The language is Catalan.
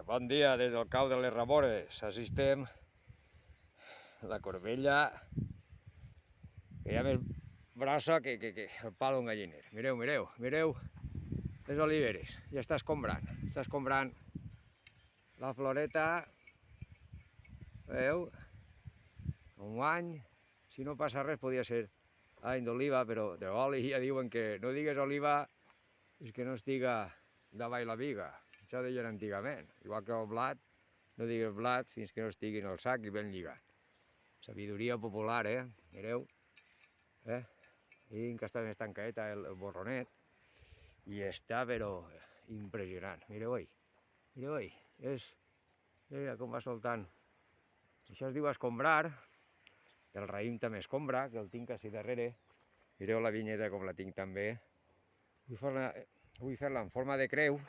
Bon dia des del cau de les Ramores. Així estem, la Corbella, que hi ha més brossa que el pal d'un galliner. Mireu les oliveres, ja està escombrant la floreta, veieu? Enguany, si no passa res, podria ser any d'oliva, però de l'oli ja diuen que no digues oliva és que no estiga davall la viga. Això deien antigament, igual que el blat, no digues blat fins que no estigui en el sac i ben lligat. Sabidoria popular, mireu, i que està més tancadeta el borronet, i està però impressionant, mireu ahí, mira com va soltant. Això es diu escombrar, el raïm també escombra, que el tinc així darrere, mireu la vinyeta com la tinc també. Vull fer-la en forma de creu,